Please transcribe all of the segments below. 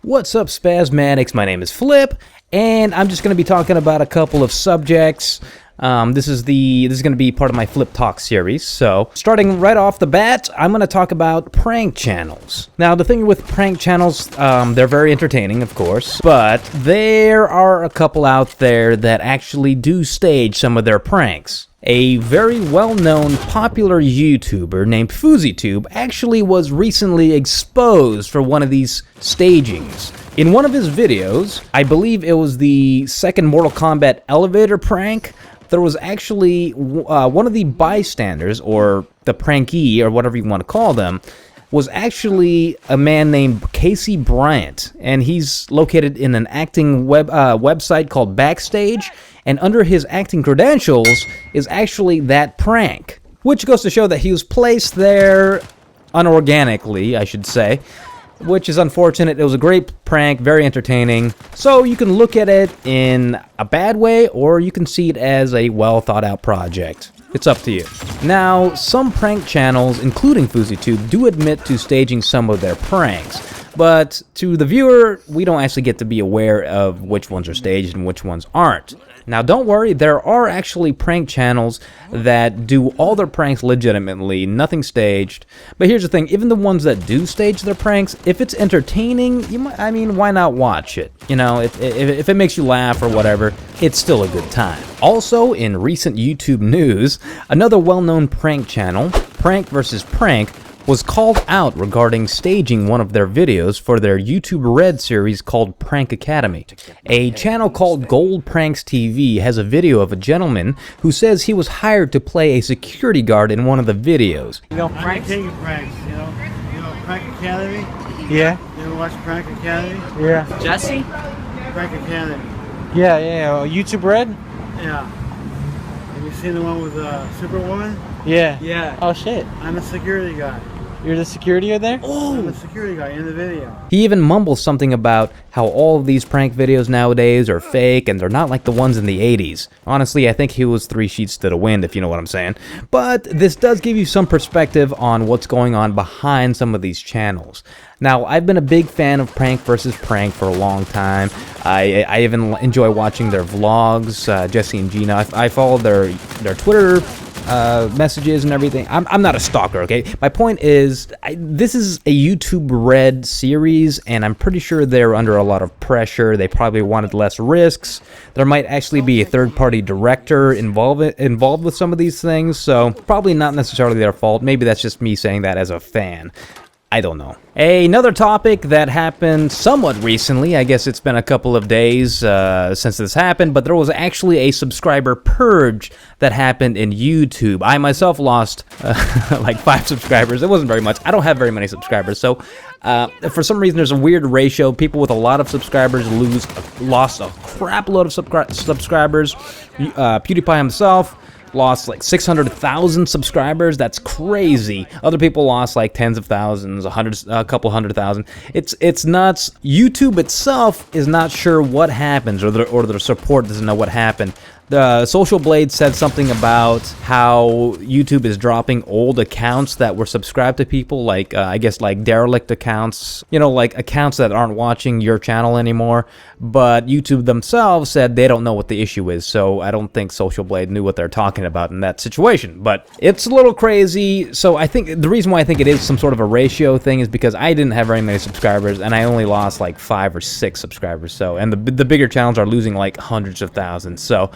What's up, Spasmatics? My name is Phlypp, and I'm just going to be talking about a couple of subjects. This is going to be part of my Phlypp Talks series. So, starting right off the bat, I'm going to talk about prank channels. Now, the thing with prank channels, they're very entertaining, of course, but there are a couple out there that actually do stage some of their pranks. A very well-known popular YouTuber named PhlyppTube actually was recently exposed for one of these stagings. In one of his videos, I believe it was the second Mortal Kombat elevator prank, there was actually one of the bystanders, or the prankee, or whatever you want to call them, was actually a man named Casey Bryant, and he's located in an acting website called Backstage, and under his acting credentials is actually that prank, which goes to show that he was placed there unorganically, I should say, which is unfortunate. It was a great prank, very entertaining, so you can look at it in a bad way, or you can see it as a well-thought-out project. It's up to you. Now, some prank channels, including PhlyppTube, do admit to staging some of their pranks, but to the viewer, we don't actually get to be aware of which ones are staged and which ones aren't. Now, don't worry, there are actually prank channels that do all their pranks legitimately, nothing staged. But here's the thing, even the ones that do stage their pranks, if it's entertaining, why not watch it? You know, if it makes you laugh or whatever, it's still a good time. Also, in recent YouTube news, another well-known prank channel, Prank vs. Prank, was called out regarding staging one of their videos for their YouTube Red series called Prank Academy. A channel called Gold Pranks TV has a video of a gentleman who says he was hired to play a security guard in one of the videos. You know, pranks? You know Prank Academy? Yeah. You ever watch Prank Academy? Yeah. Jesse? Prank Academy. Yeah. YouTube Red? Yeah. Have you seen the one with Superwoman? Yeah. Yeah. Oh shit. I'm a security guy. You're the security there? I'm a security guy in the video. He even mumbles something about how all of these prank videos nowadays are fake and they're not like the ones in the 80s. Honestly, I think he was 3 sheets to the wind, if you know what I'm saying. But this does give you some perspective on what's going on behind some of these channels. Now, I've been a big fan of Prank vs. Prank for a long time. I even enjoy watching their vlogs, Jesse and Gina. I follow their Twitter messages and everything. I'm not a stalker, okay? My point is, this is a YouTube Red series, and I'm pretty sure they're under a lot of pressure. They probably wanted less risks. There might actually be a third-party director involved with some of these things, so probably not necessarily their fault. Maybe that's just me saying that as a fan. I don't know. Another topic that happened somewhat recently, I guess it's been a couple of days since this happened, but there was actually a subscriber purge that happened in YouTube. I myself lost like 5 subscribers. It wasn't very much. I don't have very many subscribers, so for some reason there's a weird ratio. People with a lot of subscribers lost a crap load of subscribers. PewDiePie himself lost like 600,000 subscribers. That's crazy. Other people lost like tens of thousands, a couple 100,000. It's nuts. YouTube itself is not sure what happens, or the support doesn't know what happened. The Social Blade said something about how YouTube is dropping old accounts that were subscribed to people, like I guess like derelict accounts, you know, like accounts that aren't watching your channel anymore. But YouTube themselves said they don't know what the issue is, so I don't think Social Blade knew what they're talking about in that situation. But it's a little crazy. So I think the reason why I think it is some sort of a ratio thing is because I didn't have very many subscribers, and I only lost like 5 or 6 subscribers. So, and the bigger channels are losing like hundreds of thousands. So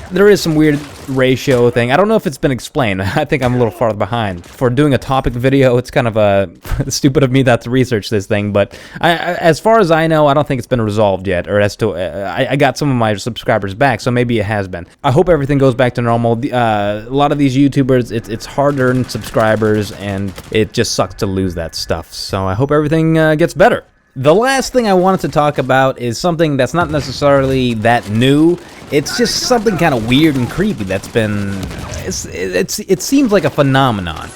there is some weird ratio thing. I don't know if it's been explained. I think I'm a little farther behind. For doing a topic video, it's kind of stupid of me not to research this thing, but as far as I know, I don't think it's been resolved yet, or as to, I got some of my subscribers back, so maybe it has been. I hope everything goes back to normal. A lot of these YouTubers, it's hard-earned subscribers, and it just sucks to lose that stuff, so I hope everything gets better. The last thing I wanted to talk about is something that's not necessarily that new. It's just something kind of weird and creepy that's been... It seems like a phenomenon.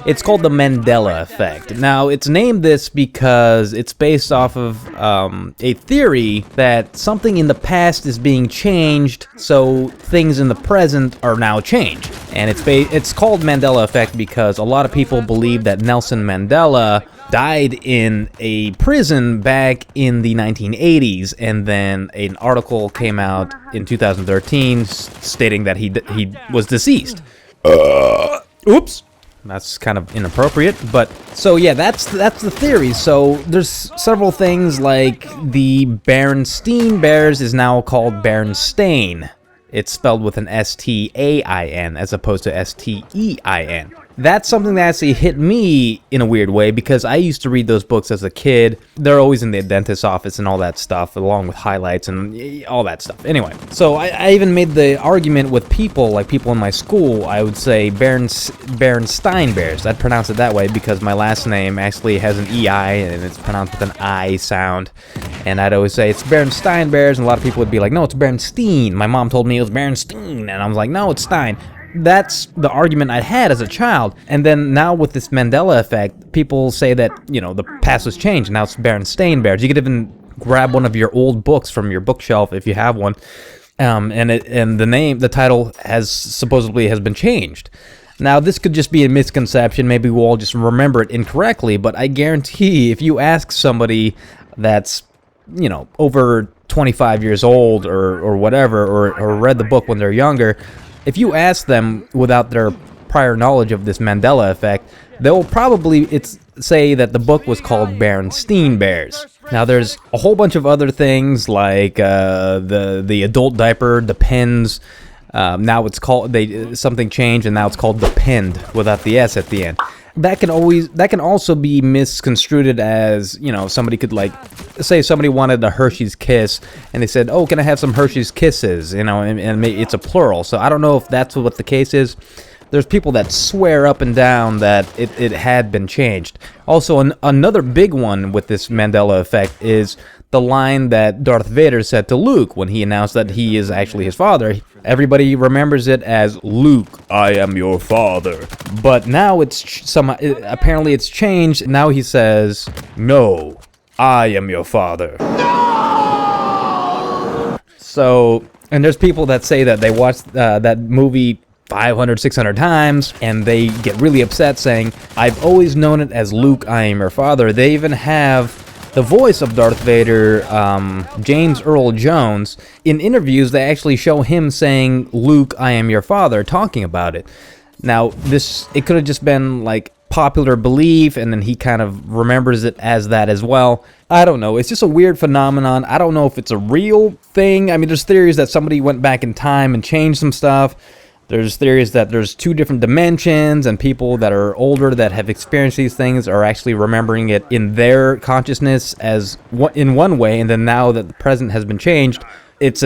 It's called the Mandela Effect. Now, it's named this because it's based off of a theory that something in the past is being changed, so things in the present are now changed. And it's called Mandela Effect because a lot of people believe that Nelson Mandela died in a prison back in the 1980s, and then an article came out in 2013 stating that he was deceased. Oops. That's kind of inappropriate, but so yeah, that's the theory. So there's several things, like the Berenstain Bears is now called Berenstain. It's spelled with an S-T-A-I-N as opposed to S-T-E-I-N. That's something that actually hit me in a weird way because I used to read those books as a kid. They're always in the dentist's office and all that stuff, along with highlights and all that stuff. Anyway, so I even made the argument with people, like people in my school. I would say Berenstain Bears. I'd pronounce it that way because my last name actually has an E-I and it's pronounced with an I sound. And I'd always say it's Berenstain Bears, and a lot of people would be like, no, it's Berenstain. My mom told me it was Berenstain, and I was like, no, it's Stein. That's the argument I had as a child. And then now with this Mandela Effect, people say that, you know, the past was changed. Now it's Berenstain Bears. You could even grab one of your old books from your bookshelf if you have one, and the title supposedly has been changed. Now, this could just be a misconception. Maybe we'll all just remember it incorrectly, but I guarantee if you ask somebody that's, you know, over 25 years old or whatever, or read the book when they're younger, if you ask them without their prior knowledge of this Mandela Effect, they'll probably say that the book was called Berenstain Bears. Now, there's a whole bunch of other things like the adult diaper, Depends. Now it's called something changed, and now it's called Depend without the S at the end. That can also be misconstrued as, you know, somebody could, like, say somebody wanted a Hershey's Kiss and they said, oh, can I have some Hershey's Kisses, you know, and it's a plural. So I don't know if that's what the case is. There's people that swear up and down that it had been changed. Also, another big one with this Mandela Effect is the line that Darth Vader said to Luke when he announced that he is actually his father. Everybody remembers it as, Luke, I am your father. But now apparently it's changed. Now he says, no, I am your father. No! So, and there's people that say that they watched that movie 500, 600 times, and they get really upset saying, I've always known it as Luke, I am your father. They even have the voice of Darth Vader, James Earl Jones. In interviews, they actually show him saying, Luke, I am your father, talking about it. Now, it could have just been, like, popular belief, and then he kind of remembers it as that as well. I don't know. It's just a weird phenomenon. I don't know if it's a real thing. I mean, there's theories that somebody went back in time and changed some stuff. There's theories that there's two different dimensions, and people that are older that have experienced these things are actually remembering it in their consciousness as in one way, and then now that the present has been changed, it's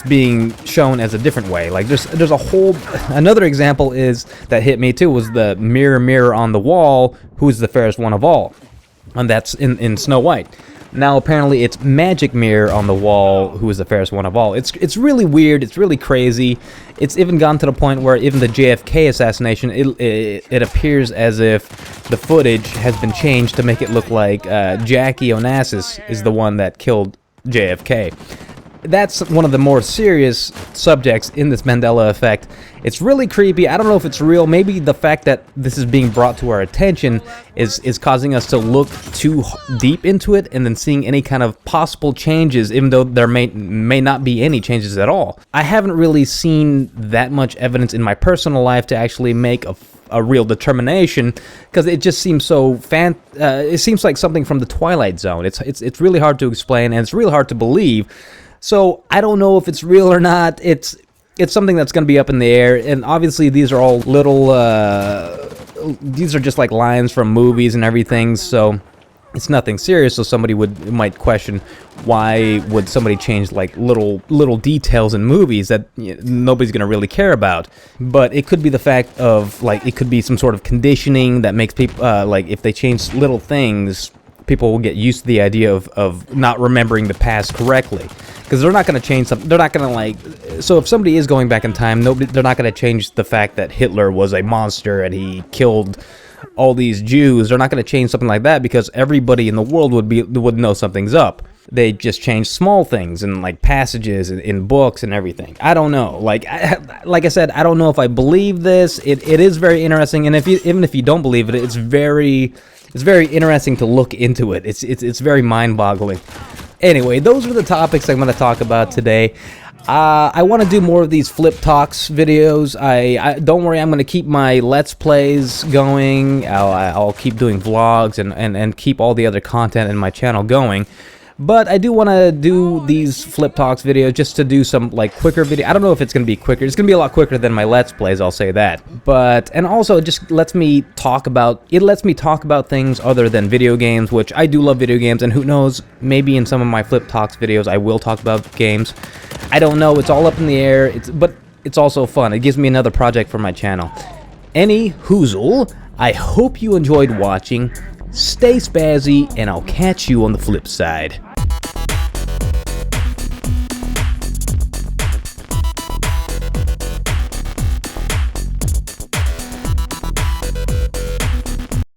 being shown as a different way. Like there's another example is that hit me too was the mirror, mirror on the wall, who's the fairest one of all, and that's in Snow White. Now apparently it's Magic Mirror on the wall, who is the fairest one of all. It's really weird. It's really crazy. It's even gone to the point where even the JFK assassination, it appears as if the footage has been changed to make it look like Jackie Onassis is the one that killed JFK. That's one of the more serious subjects in this Mandela Effect. It's really creepy. I don't know if it's real. Maybe the fact that this is being brought to our attention is causing us to look too deep into it and then seeing any kind of possible changes, even though there may not be any changes at all. I haven't really seen that much evidence in my personal life to actually make a real determination, because it just seems so it seems like something from the Twilight Zone. It's really hard to explain, and it's really hard to believe. So I don't know if it's real or not. It's something that's going to be up in the air, and obviously these are all little, these are just like lines from movies and everything, so it's nothing serious. So somebody might question, why would somebody change like little details in movies that nobody's going to really care about? But it could be the fact of, like, it could be some sort of conditioning that makes people, like, if they change little things, people will get used to the idea of not remembering the past correctly. Because they're not going to change something. They're not going to, like... So if somebody is going back in time, they're not going to change the fact that Hitler was a monster and he killed all these Jews. They're not going to change something like that because everybody in the world would know something's up. They just change small things and like passages in books and everything. I don't know. Like I said, I don't know if I believe this. It is very interesting, and even if you don't believe it, it's very interesting to look into it. It's very mind-boggling. Anyway, those are the topics I'm going to talk about today. I want to do more of these Phlypp Talks videos. I don't worry, I'm going to keep my Let's Plays going. I'll keep doing vlogs and keep all the other content in my channel going. But I do want to do these Phlypp Talks videos just to do some like quicker video. I don't know if it's going to be quicker. It's going to be a lot quicker than my Let's Plays, I'll say that. And also it just lets me talk about things other than video games, which I do love video games, and who knows, maybe in some of my Phlypp Talks videos I will talk about games. I don't know, it's all up in the air, but it's also fun. It gives me another project for my channel. Any hoozle, I hope you enjoyed watching. Stay spazzy, and I'll catch you on the flip side.